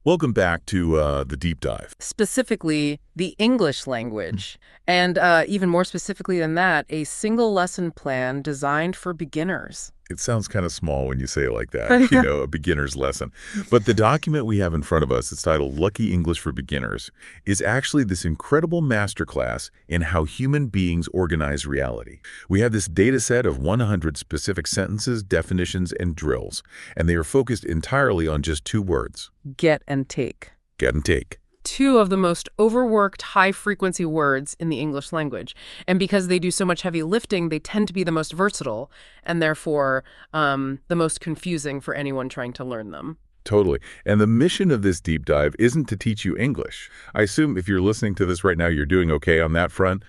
Welcome back to the deep dive. Specifically the English language, and even more specifically than that, a single lesson plan designed for beginners. It sounds kind of small when you say it like that, a beginner's lesson. But the document we have in front of us, it's titled Lucky English for Beginners, is actually this incredible masterclass in how human beings organize reality. We have this data set of 100 specific sentences, definitions, and drills, and they are focused entirely on just two words. Get and take. Get and take. Two of the most overworked high-frequency words in the English language. And because they do so much heavy lifting, they tend to be the most versatile and therefore the most confusing for anyone trying to learn them. Totally. And the mission of this deep dive isn't to teach you English. I assume if you're listening to this right now, you're doing okay on that front.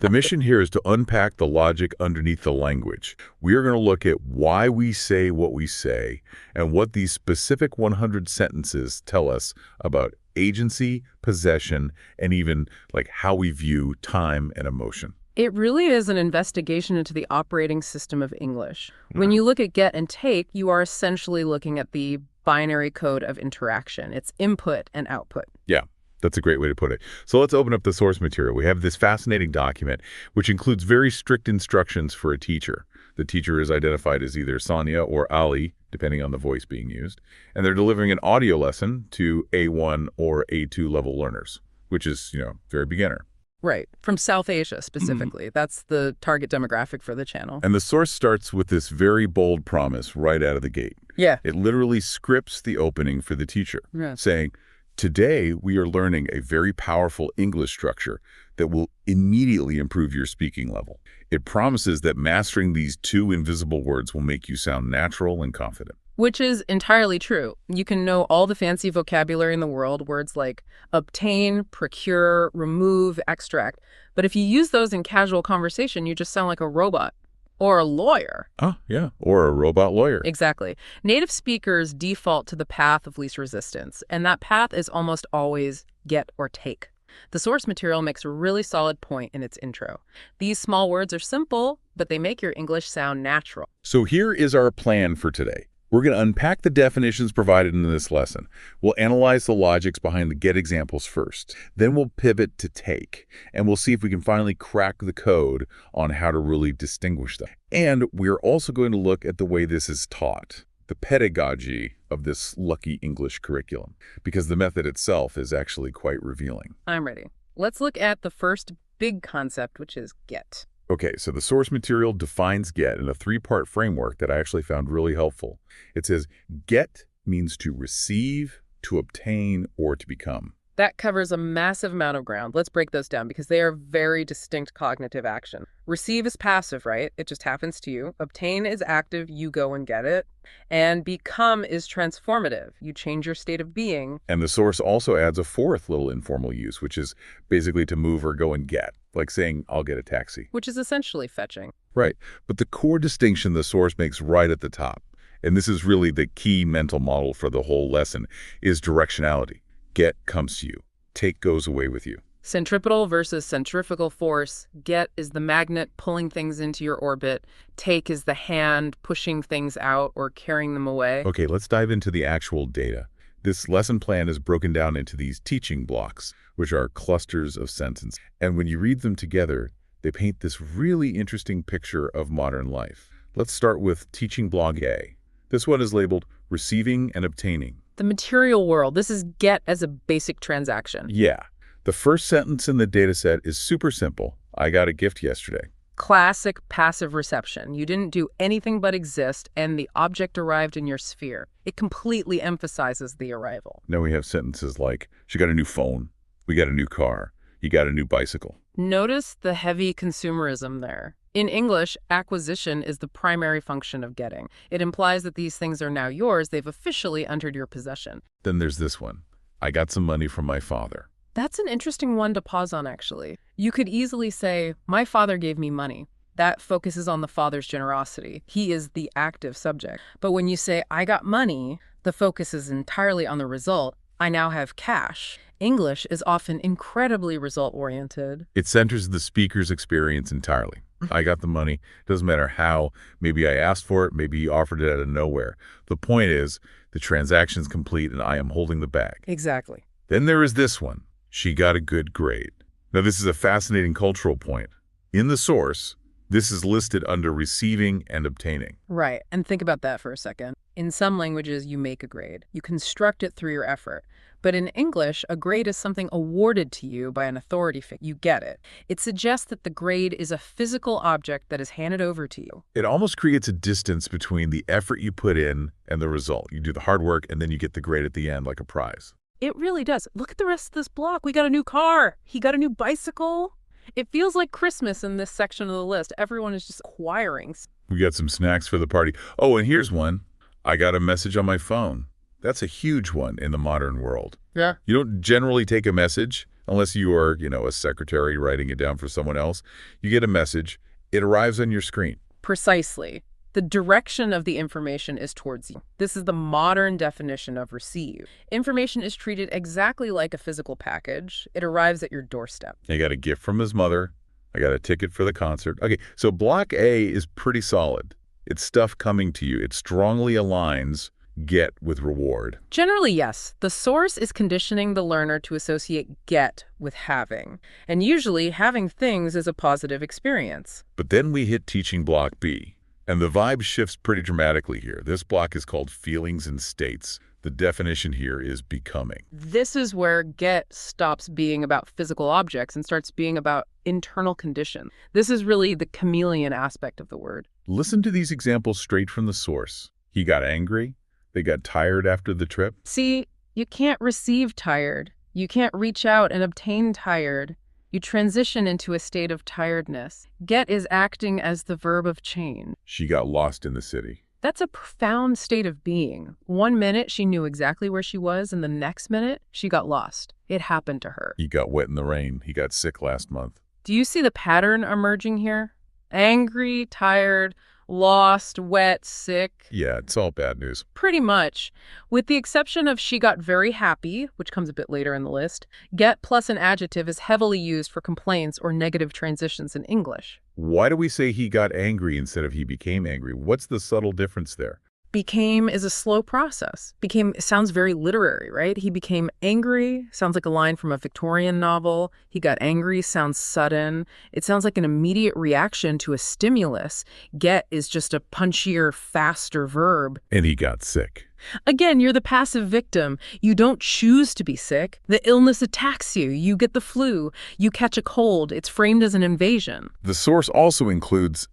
The mission here is to unpack the logic underneath the language. We are going to look at why we say what we say and what these specific 100 sentences tell us about agency, possession, and even like how we view time and emotion. It really is an investigation into the operating system of English. When you look at get and take, you are essentially looking at the binary code of interaction. It's input and output. Yeah, that's a great way to put it. So let's open up the source material. We have this fascinating document, which includes very strict instructions for a teacher. The teacher is identified as either Sonia or Ali, depending on the voice being used. And they're delivering an audio lesson to A1 or A2 level learners, which is, very beginner. Right. From South Asia, specifically. That's the target demographic for the channel. And the source starts with this very bold promise right out of the gate. Yeah. It literally scripts the opening for the teacher, saying, today we are learning a very powerful English structure that will immediately improve your speaking level. It promises that mastering these two invisible words will make you sound natural and confident. Which is entirely true. You can know all the fancy vocabulary in the world, words like obtain, procure, remove, extract. But if you use those in casual conversation, you just sound like a robot. Or a lawyer. Oh, yeah. Or a robot lawyer. Exactly. Native speakers default to the path of least resistance, and that path is almost always get or take. The source material makes a really solid point in its intro. These small words are simple, but they make your English sound natural. So here is our plan for today. We're going to unpack the definitions provided in this lesson. We'll analyze the logics behind the get examples first. Then we'll pivot to take, and we'll see if we can finally crack the code on how to really distinguish them. And we're also going to look at the way this is taught, the pedagogy of this Lucky English curriculum, because the method itself is actually quite revealing. I'm ready. Let's look at the first big concept, which is get. Okay, so the source material defines get in a three-part framework that I actually found really helpful. It says get means to receive, to obtain, or to become. That covers a massive amount of ground. Let's break those down because they are very distinct cognitive action. Receive is passive, right? It just happens to you. Obtain is active, you go and get it. And become is transformative. You change your state of being. And the source also adds a fourth little informal use, which is basically to move or go and get, like saying, I'll get a taxi. Which is essentially fetching. Right. But the core distinction the source makes right at the top, and this is really the key mental model for the whole lesson, is directionality. Get comes to you. Take goes away with you. Centripetal versus centrifugal force. Get is the magnet pulling things into your orbit. Take is the hand pushing things out or carrying them away. Okay, let's dive into the actual data. This lesson plan is broken down into these teaching blocks, which are clusters of sentences. And when you read them together, they paint this really interesting picture of modern life. Let's start with teaching block A. This one is labeled receiving and obtaining. The material world. This is get as a basic transaction. Yeah. The first sentence in the data set is super simple. I got a gift yesterday. Classic passive reception. You didn't do anything but exist, and the object arrived in your sphere. It completely emphasizes the arrival. Now we have sentences like, she got a new phone, we got a new car, he got a new bicycle. Notice the heavy consumerism there. In English, acquisition is the primary function of getting. It implies that these things are now yours. They've officially entered your possession. Then there's this one. I got some money from my father. That's an interesting one to pause on, actually. You could easily say, my father gave me money. That focuses on the father's generosity. He is the active subject. But when you say, I got money, the focus is entirely on the result. I now have cash. English is often incredibly result-oriented. It centers the speaker's experience entirely. I got the money. Doesn't matter how. Maybe I asked for it. Maybe he offered it out of nowhere. The point is, the transaction's complete and I am holding the bag. Exactly. Then there is this one. She got a good grade. Now, this is a fascinating cultural point. In the source, this is listed under receiving and obtaining. Right. And think about that for a second. In some languages, you make a grade. You construct it through your effort. But in English, a grade is something awarded to you by an authority figure. You get it. It suggests that the grade is a physical object that is handed over to you. It almost creates a distance between the effort you put in and the result. You do the hard work, and then you get the grade at the end like a prize. It really does. Look at the rest of this block. We got a new car. He got a new bicycle. It feels like Christmas in this section of the list. Everyone is just acquiring. We got some snacks for the party. Oh, and here's one. I got a message on my phone. That's a huge one in the modern world. Yeah. You don't generally take a message unless you are, a secretary writing it down for someone else. You get a message. It arrives on your screen. Precisely. The direction of the information is towards you. This is the modern definition of receive. Information is treated exactly like a physical package. It arrives at your doorstep. I got a gift from his mother. I got a ticket for the concert. Okay, so block A is pretty solid. It's stuff coming to you. It strongly aligns get with reward. Generally, yes. The source is conditioning the learner to associate get with having. And usually, having things is a positive experience. But then we hit teaching block B. And the vibe shifts pretty dramatically here. This block is called feelings and states. The definition here is becoming. This is where get stops being about physical objects and starts being about internal condition. This is really the chameleon aspect of the word. Listen to these examples straight from the source. He got angry. They got tired after the trip. See, you can't receive tired. You can't reach out and obtain tired. You transition into a state of tiredness. Get is acting as the verb of change. She got lost in the city. That's a profound state of being. 1 minute, she knew exactly where she was, and the next minute, she got lost. It happened to her. He got wet in the rain. He got sick last month. Do you see the pattern emerging here? Angry, tired, lost, wet, sick. Yeah, it's all bad news. Pretty much. With the exception of she got very happy, which comes a bit later in the list, get plus an adjective is heavily used for complaints or negative transitions in English. Why do we say he got angry instead of he became angry? What's the subtle difference there? Became is a slow process. Became sounds very literary, right? He became angry, sounds like a line from a Victorian novel. He got angry sounds sudden. It sounds like an immediate reaction to a stimulus. Get is just a punchier, faster verb. And he got sick. Again, you're the passive victim. You don't choose to be sick. The illness attacks you. You get the flu. You catch a cold. It's framed as an invasion. The source also includes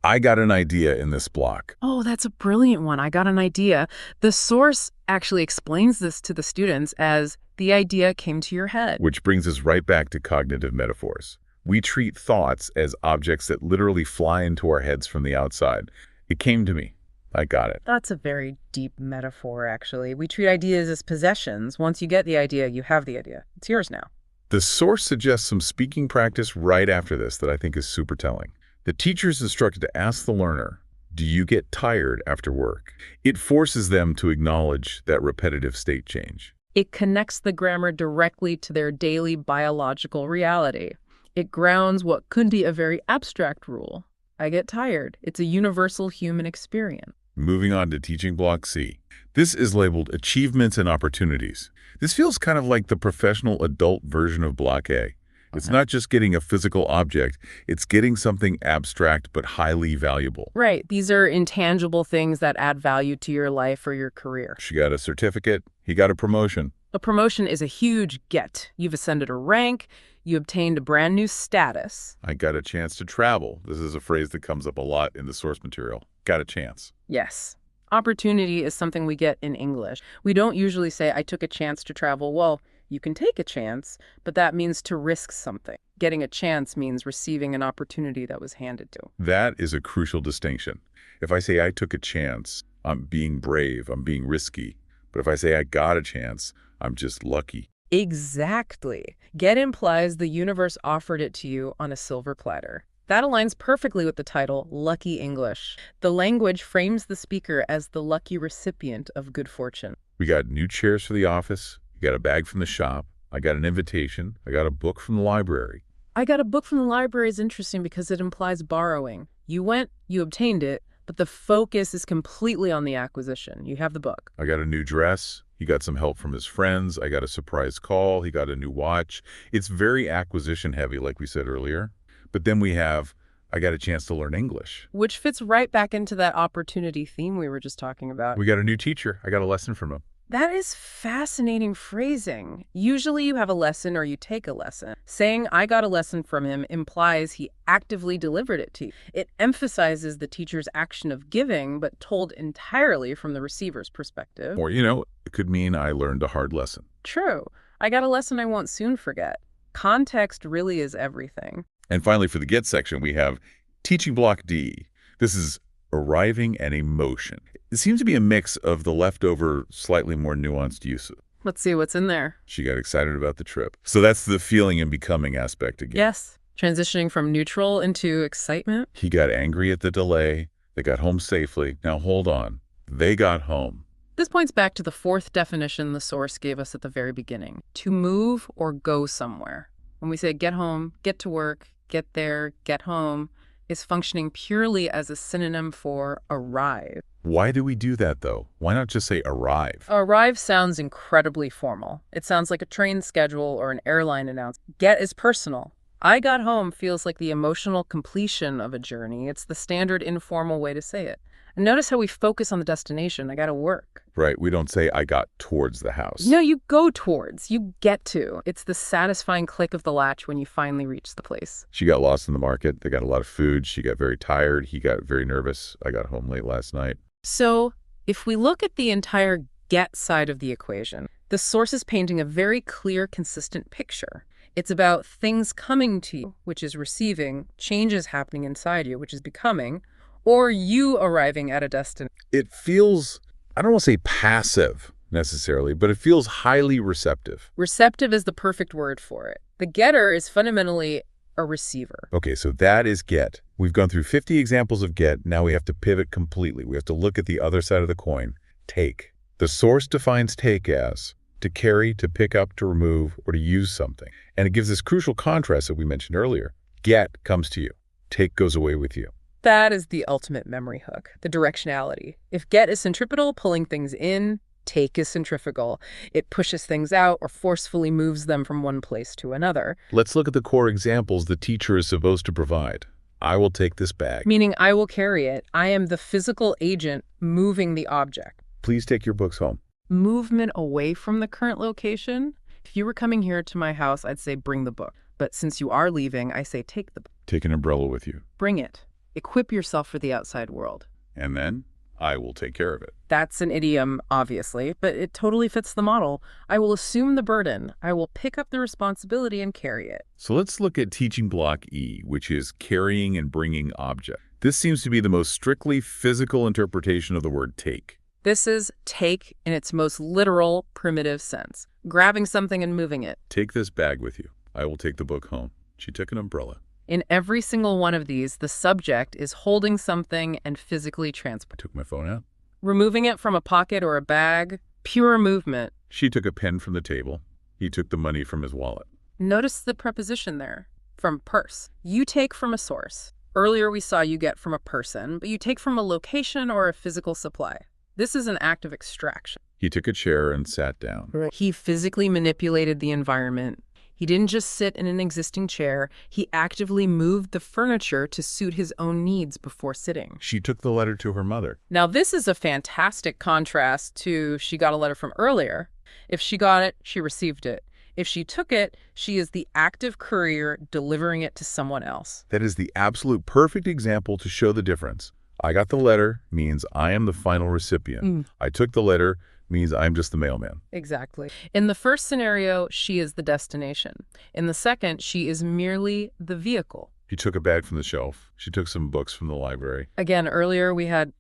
I got an idea in this block. Oh, that's a brilliant one. I got an idea. The source actually explains this to the students as the idea came to your head. Which brings us right back to cognitive metaphors. We treat thoughts as objects that literally fly into our heads from the outside. It came to me. I got it. That's a very deep metaphor, actually. We treat ideas as possessions. Once you get the idea, you have the idea. It's yours now. The source suggests some speaking practice right after this that I think is super telling. The teacher is instructed to ask the learner, do you get tired after work? It forces them to acknowledge that repetitive state change. It connects the grammar directly to their daily biological reality. It grounds what could be a very abstract rule. I get tired. It's a universal human experience. Moving on to teaching block C. This is labeled achievements and opportunities. This feels kind of like the professional adult version of block A. It's not just getting a physical object, it's getting something abstract but highly valuable. Right. These are intangible things that add value to your life or your career. She got a certificate, he got a promotion. A promotion is a huge get. You've ascended a rank, you obtained a brand new status. I got a chance to travel. This is a phrase that comes up a lot in the source material. Got a chance. Yes. Opportunity is something we get in English. We don't usually say, I took a chance to travel. Well, you can take a chance, but that means to risk something. Getting a chance means receiving an opportunity that was handed to. That is a crucial distinction. If I say I took a chance, I'm being brave, I'm being risky. But if I say I got a chance, I'm just lucky. Exactly. Get implies the universe offered it to you on a silver platter. That aligns perfectly with the title, Lucky English. The language frames the speaker as the lucky recipient of good fortune. We got new chairs for the office. You got a bag from the shop. I got an invitation. I got a book from the library. I got a book from the library is interesting because it implies borrowing. You went, you obtained it, but the focus is completely on the acquisition. You have the book. I got a new dress. He got some help from his friends. I got a surprise call. He got a new watch. It's very acquisition heavy, like we said earlier. But then we have, I got a chance to learn English. Which fits right back into that opportunity theme we were just talking about. We got a new teacher. I got a lesson from him. That is fascinating phrasing. Usually you have a lesson or you take a lesson. Saying I got a lesson from him implies he actively delivered it to you. It emphasizes the teacher's action of giving, but told entirely from the receiver's perspective. Or, it could mean I learned a hard lesson. True. I got a lesson I won't soon forget. Context really is everything. And finally, for the get section, we have teaching block D. This is arriving and emotion. It seems to be a mix of the leftover, slightly more nuanced use. Let's see what's in there. She got excited about the trip. So that's the feeling and becoming aspect again. Yes. Transitioning from neutral into excitement. He got angry at the delay. They got home safely. Now hold on. They got home. This points back to the fourth definition the source gave us at the very beginning. To move or go somewhere. When we say get home, get to work, get there, get home, is functioning purely as a synonym for arrive. Why do we do that, though? Why not just say arrive? Arrive sounds incredibly formal. It sounds like a train schedule or an airline announcement. Get is personal. I got home feels like the emotional completion of a journey. It's the standard informal way to say it. And notice how we focus on the destination. I got to work. Right. We don't say I got towards the house. No, you go towards. You get to. It's the satisfying click of the latch when you finally reach the place. She got lost in the market. They got a lot of food. She got very tired. He got very nervous. I got home late last night. So if we look at the entire get side of the equation, the source is painting a very clear, consistent picture. It's about things coming to you, which is receiving, changes happening inside you, which is becoming, or you arriving at a destination. It feels, I don't want to say passive necessarily, but it feels highly receptive. Receptive is the perfect word for it. The getter is fundamentally a receiver. Okay, so that is get. We've gone through 50 examples of get. Now we have to pivot completely. We have to look at the other side of the coin, take. The source defines take as to carry, to pick up, to remove, or to use something. And it gives this crucial contrast that we mentioned earlier. Get comes to you. Take goes away with you. That is the ultimate memory hook, the directionality. If get is centripetal, pulling things in, take is centrifugal. It pushes things out or forcefully moves them from one place to another. Let's look at the core examples the teacher is supposed to provide. I will take this bag. Meaning I will carry it. I am the physical agent moving the object. Please take your books home. Movement away from the current location. If you were coming here to my house, I'd say bring the book. But since you are leaving, I say take the book. Take an umbrella with you. Bring it. Equip yourself for the outside world. And then I will take care of it. That's an idiom, obviously, but it totally fits the model. I will assume the burden. I will pick up the responsibility and carry it. So let's look at teaching block E, which is carrying and bringing object. This seems to be the most strictly physical interpretation of the word take. This is take in its most literal, primitive sense. Grabbing something and moving it. Take this bag with you. I will take the book home. She took an umbrella. In every single one of these, the subject is holding something and physically transporting. I took my phone out. Removing it from a pocket or a bag, pure movement. She took a pen from the table. He took the money from his wallet. Notice the preposition there, from purse. You take from a source. Earlier we saw you get from a person, but you take from a location or a physical supply. This is an act of extraction. He took a chair and sat down. He physically manipulated the environment. He didn't just sit in an existing chair. He actively moved the furniture to suit his own needs before sitting. She took the letter to her mother. Now, this is a fantastic contrast to she got a letter from earlier. If she got it, she received it. If she took it, she is the active courier delivering it to someone else. That is the absolute perfect example to show the difference. I got the letter means I am the final recipient. I took the letter means I'm just the mailman. Exactly. In the first scenario, she is the destination. In the second, she is merely the vehicle. He took a bag from the shelf. She took some books from the library. Again, earlier we had,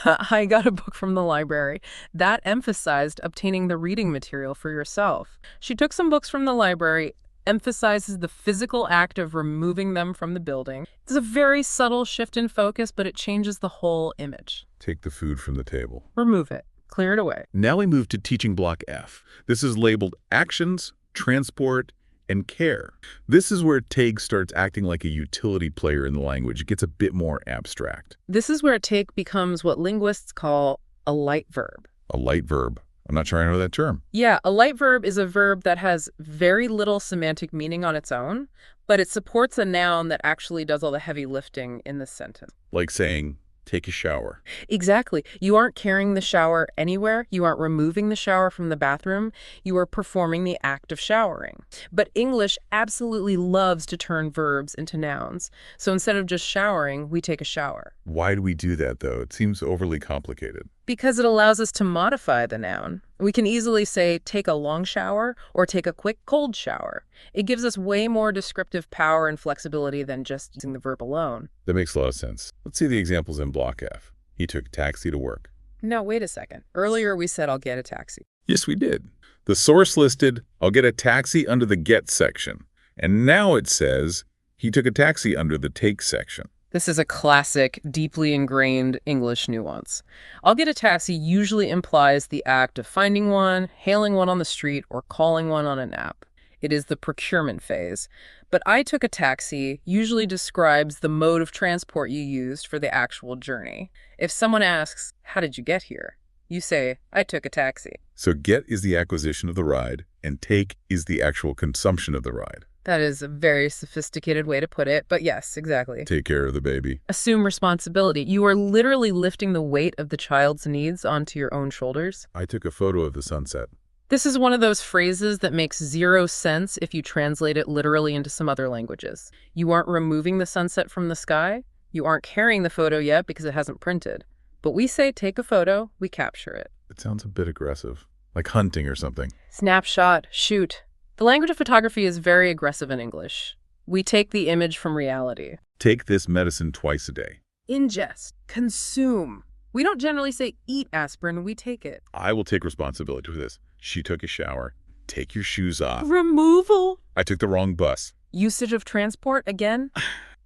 I got a book from the library. That emphasized obtaining the reading material for yourself. She took some books from the library, emphasizes the physical act of removing them from the building. It's a very subtle shift in focus, but it changes the whole image. Take the food from the table. Remove it. Clear it away. Now we move to teaching block F. This is labeled actions, transport, and care. This is where take starts acting like a utility player in the language. It gets a bit more abstract. This is where take becomes what linguists call a light verb. A light verb. I'm not sure I know that term. Yeah, a light verb is a verb that has very little semantic meaning on its own, but it supports a noun that actually does all the heavy lifting in the sentence. Like saying, take a shower. Exactly. You aren't carrying the shower anywhere. You aren't removing the shower from the bathroom. You are performing the act of showering. But English absolutely loves to turn verbs into nouns. So instead of just showering, we take a shower. Why do we do that, though? It seems overly complicated. Because it allows us to modify the noun. We can easily say, take a long shower or take a quick cold shower. It gives us way more descriptive power and flexibility than just using the verb alone. That makes a lot of sense. Let's see the examples in Block F. He took a taxi to work. No, wait a second. Earlier we said, I'll get a taxi. Yes, we did. The source listed, I'll get a taxi under the get section. And now it says, he took a taxi under the take section. This is a classic, deeply ingrained English nuance. I'll get a taxi usually implies the act of finding one, hailing one on the street, or calling one on an app. It is the procurement phase. But I took a taxi usually describes the mode of transport you used for the actual journey. If someone asks, how did you get here? You say, I took a taxi. So get is the acquisition of the ride, and take is the actual consumption of the ride. That is a very sophisticated way to put it, but yes, exactly. Take care of the baby. Assume responsibility. You are literally lifting the weight of the child's needs onto your own shoulders. I took a photo of the sunset. This is one of those phrases that makes zero sense if you translate it literally into some other languages. You aren't removing the sunset from the sky. You aren't carrying the photo yet because it hasn't printed. But we say take a photo, we capture it. It sounds a bit aggressive, like hunting or something. Snapshot, shoot. The language of photography is very aggressive in English. We take the image from reality. Take this medicine twice a day. Ingest, consume. We don't generally say eat aspirin, we take it. I will take responsibility for this. She took a shower. Take your shoes off. Removal. I took the wrong bus. Usage of transport, again.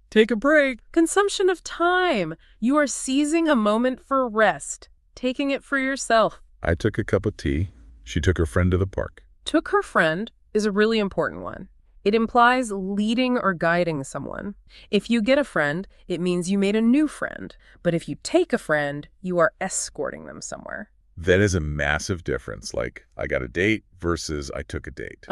Take a break. Consumption of time. You are seizing a moment for rest, taking it for yourself. I took a cup of tea. She took her friend to the park. Took her friend is a really important one. It implies leading or guiding someone. If you get a friend, it means you made a new friend. But if you take a friend, you are escorting them somewhere. That is a massive difference, like I got a date versus I took a date.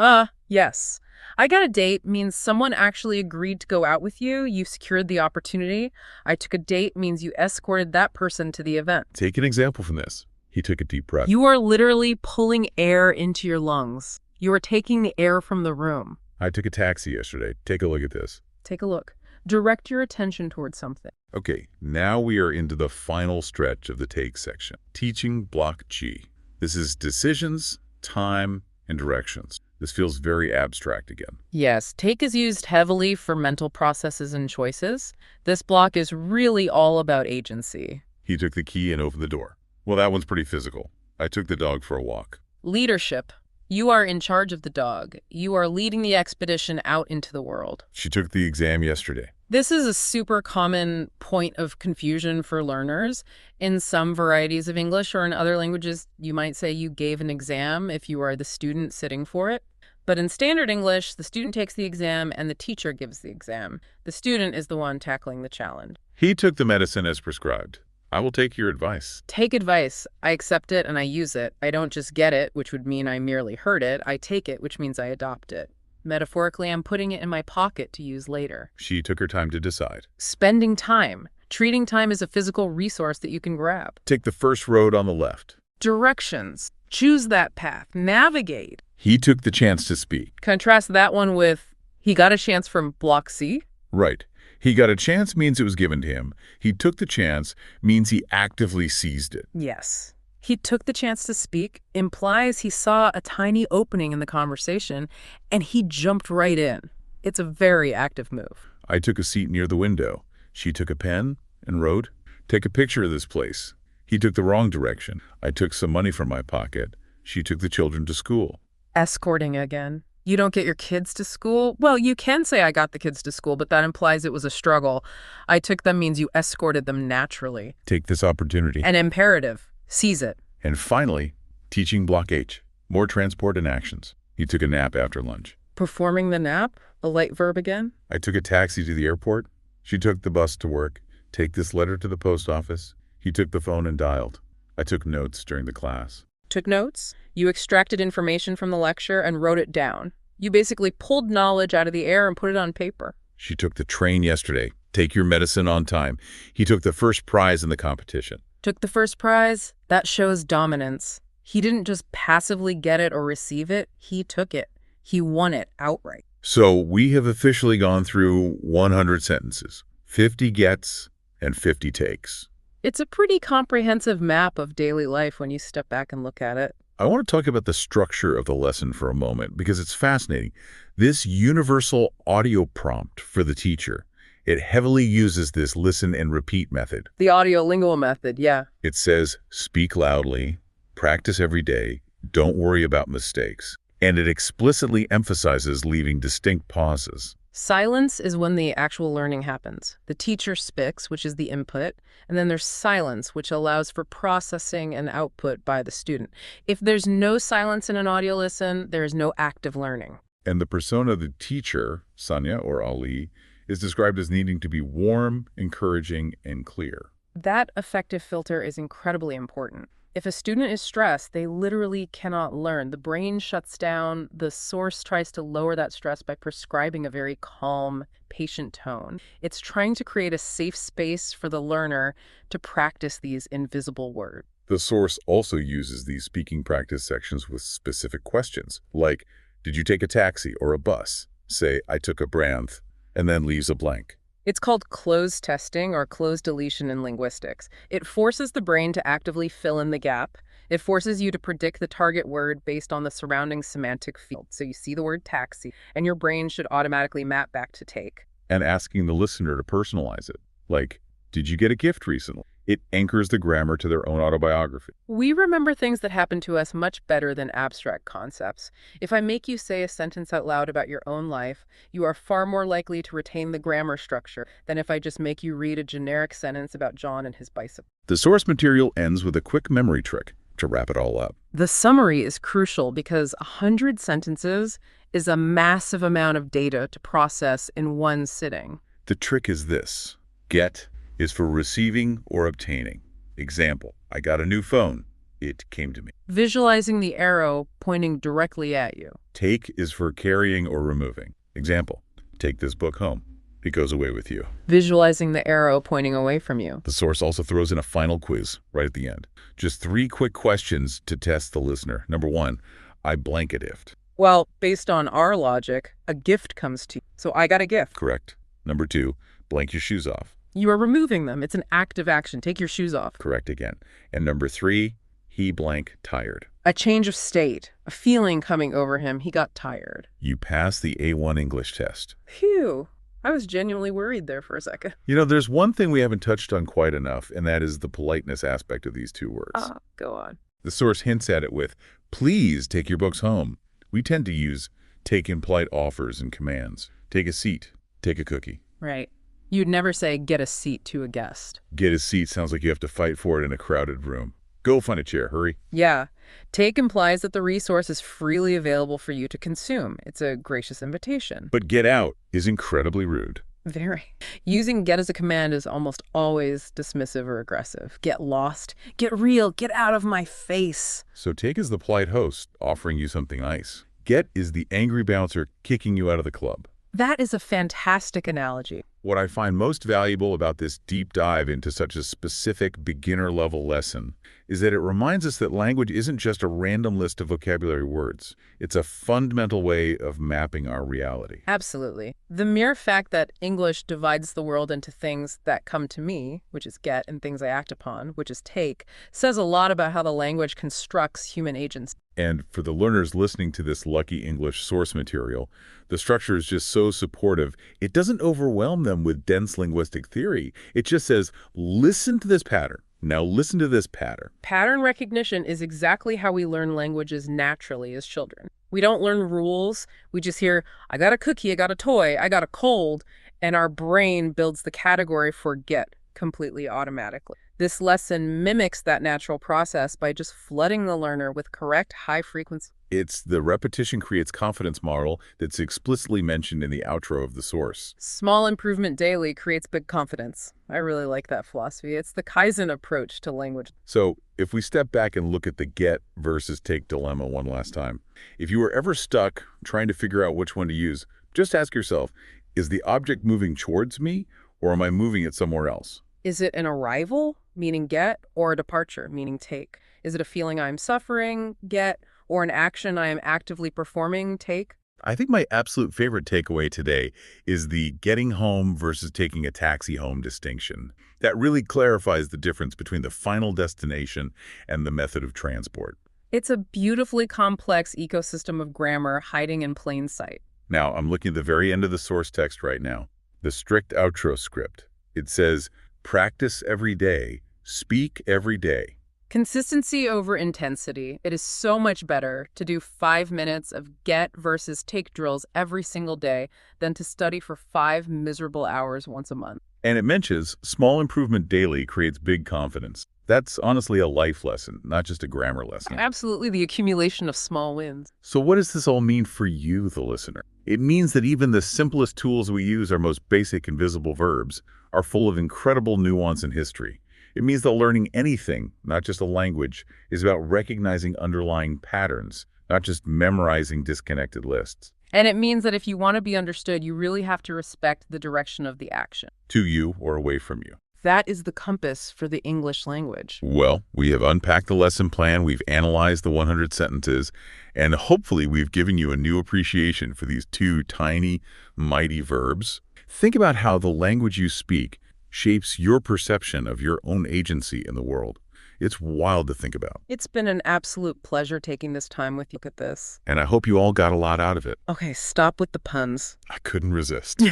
Yes. I got a date means someone actually agreed to go out with you. You secured the opportunity. I took a date means you escorted that person to the event. Take an example from this. He took a deep breath. You are literally pulling air into your lungs. You are taking the air from the room. I took a taxi yesterday. Take a look at this. Take a look. Direct your attention towards something. Okay, now we are into the final stretch of the take section. Teaching Block G. This is decisions, time, and directions. This feels very abstract again. Yes, take is used heavily for mental processes and choices. This block is really all about agency. He took the key and opened the door. Well, that one's pretty physical. I took the dog for a walk. Leadership. You are in charge of the dog. You are leading the expedition out into the world. She took the exam yesterday. This is a super common point of confusion for learners. In some varieties of English or in other languages, you might say you gave an exam if you are the student sitting for it. But in standard English, the student takes the exam and the teacher gives the exam. The student is the one tackling the challenge. He took the medicine as prescribed. I will take your advice. Take advice. I accept it and I use it. I don't just get it, which would mean I merely heard it. I take it, which means I adopt it. Metaphorically, I'm putting it in my pocket to use later. She took her time to decide. Spending time. Treating time as a physical resource that you can grab. Take the first road on the left. Directions. Choose that path. Navigate. He took the chance to speak. Contrast that one with, he got a chance from Block C. Right. He got a chance means it was given to him. He took the chance means he actively seized it. Yes. He took the chance to speak implies he saw a tiny opening in the conversation and he jumped right in. It's a very active move. I took a seat near the window. She took a pen and wrote, "Take a picture of this place." He took the wrong direction. I took some money from my pocket. She took the children to school. Escorting again. You don't get your kids to school? Well, you can say I got the kids to school, but that implies it was a struggle. I took them means you escorted them naturally. Take this opportunity. An imperative. Seize it. And finally, teaching Block H. More transport and actions. He took a nap after lunch. Performing the nap, a light verb again. I took a taxi to the airport. She took the bus to work. Take this letter to the post office. He took the phone and dialed. I took notes during the class. Took notes. You extracted information from the lecture and wrote it down. You basically pulled knowledge out of the air and put it on paper. She took the train yesterday. Take your medicine on time. He took the first prize in the competition. Took the first prize? That shows dominance. He didn't just passively get it or receive it. He took it. He won it outright. So we have officially gone through 100 sentences, 50 gets and 50 takes. It's a pretty comprehensive map of daily life when you step back and look at it. I want to talk about the structure of the lesson for a moment because it's fascinating. This universal audio prompt for the teacher, it heavily uses this listen and repeat method. The audiolingual method, yeah. It says, speak loudly, practice every day, don't worry about mistakes. And it explicitly emphasizes leaving distinct pauses. Silence is when the actual learning happens. The teacher speaks, which is the input, and then there's silence, which allows for processing and output by the student. If there's no silence in an audio lesson, there is no active learning. And the persona of the teacher, Sanya or Ali, is described as needing to be warm, encouraging, and clear. That affective filter is incredibly important. If a student is stressed, they literally cannot learn. The brain shuts down. The source tries to lower that stress by prescribing a very calm, patient tone. It's trying to create a safe space for the learner to practice these invisible words. The source also uses these speaking practice sections with specific questions, like, did you take a taxi or a bus? Say, I took a Branth, and then leaves a blank. It's called closed testing or closed deletion in linguistics. It forces the brain to actively fill in the gap. It forces you to predict the target word based on the surrounding semantic field. So you see the word taxi, and your brain should automatically map back to take. And asking the listener to personalize it, like, did you get a gift recently? It anchors the grammar to their own autobiography. We remember things that happen to us much better than abstract concepts. If I make you say a sentence out loud about your own life, you are far more likely to retain the grammar structure than if I just make you read a generic sentence about John and his bicycle. The source material ends with a quick memory trick to wrap it all up. The summary is crucial because 100 sentences is a massive amount of data to process in one sitting. The trick is this. Get is for receiving or obtaining. Example, I got a new phone. It came to me. Visualizing the arrow pointing directly at you. Take is for carrying or removing. Example, take this book home. It goes away with you. Visualizing the arrow pointing away from you. The source also throws in a final quiz right at the end. Just 3 quick questions to test the listener. Number 1, I blank a gift. Well, based on our logic, a gift comes to you. So I got a gift. Correct. Number 2, blank your shoes off. You are removing them. It's an active action. Take your shoes off. Correct again. And number 3, he blank tired. A change of state, a feeling coming over him. He got tired. You passed the A1 English test. Phew. I was genuinely worried there for a second. You know, there's one thing we haven't touched on quite enough, and that is the politeness aspect of these 2 words. Go on. The source hints at it with, please take your books home. We tend to use take in polite offers and commands. Take a seat. Take a cookie. Right. You'd never say, get a seat to a guest. Get a seat sounds like you have to fight for it in a crowded room. Go find a chair, hurry. Yeah. Take implies that the resource is freely available for you to consume. It's a gracious invitation. But get out is incredibly rude. Very. Using get as a command is almost always dismissive or aggressive. Get lost. Get real. Get out of my face. So take is the polite host offering you something nice. Get is the angry bouncer kicking you out of the club. That is a fantastic analogy. What I find most valuable about this deep dive into such a specific beginner-level lesson is that it reminds us that language isn't just a random list of vocabulary words. It's a fundamental way of mapping our reality. Absolutely. The mere fact that English divides the world into things that come to me, which is get, and things I act upon, which is take, says a lot about how the language constructs human agency. And for the learners listening to this lucky English source material, the structure is just so supportive, it doesn't overwhelm them with dense linguistic theory. It just says, listen to this pattern. Now listen to this pattern. Pattern recognition is exactly how we learn languages naturally as children. We don't learn rules. We just hear, I got a cookie, I got a toy, I got a cold, and our brain builds the category for get completely automatically. This lesson mimics that natural process by just flooding the learner with correct high-frequency It's the repetition creates confidence model that's explicitly mentioned in the outro of the source. Small improvement daily creates big confidence. I really like that philosophy. It's the Kaizen approach to language. So if we step back and look at the get versus take dilemma one last time, if you were ever stuck trying to figure out which one to use, just ask yourself, is the object moving towards me or am I moving it somewhere else? Is it an arrival, meaning get, or a departure, meaning take? Is it a feeling I'm suffering, get, or an action I am actively performing, take? I think my absolute favorite takeaway today is the getting home versus taking a taxi home distinction. That really clarifies the difference between the final destination and the method of transport. It's a beautifully complex ecosystem of grammar hiding in plain sight. Now, I'm looking at the very end of the source text right now. The strict outro script. It says, practice every day, speak every day. Consistency over intensity. It is so much better to do 5 minutes of get versus take drills every single day than to study for 5 miserable hours once a month. And it mentions small improvement daily creates big confidence. That's honestly a life lesson, not just a grammar lesson. Absolutely the accumulation of small wins. So what does this all mean for you, the listener? It means that even the simplest tools we use, our most basic and visible verbs, are full of incredible nuance and history. It means that learning anything, not just a language, is about recognizing underlying patterns, not just memorizing disconnected lists. And it means that if you want to be understood, you really have to respect the direction of the action. To you or away from you. That is the compass for the English language. Well, we have unpacked the lesson plan, we've analyzed the 100 sentences, and hopefully we've given you a new appreciation for these two tiny, mighty verbs. Think about how the language you speak shapes your perception of your own agency in the world. It's wild to think about. It's been an absolute pleasure taking this time with you. Look at this. And I hope you all got a lot out of it. Okay, stop with the puns. I couldn't resist.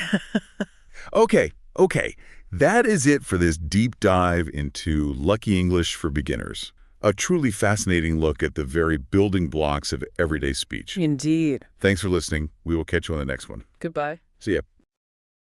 Okay. That is it for this deep dive into Lucky English for Beginners. A truly fascinating look at the very building blocks of everyday speech. Indeed. Thanks for listening. We will catch you on the next one. Goodbye. See ya.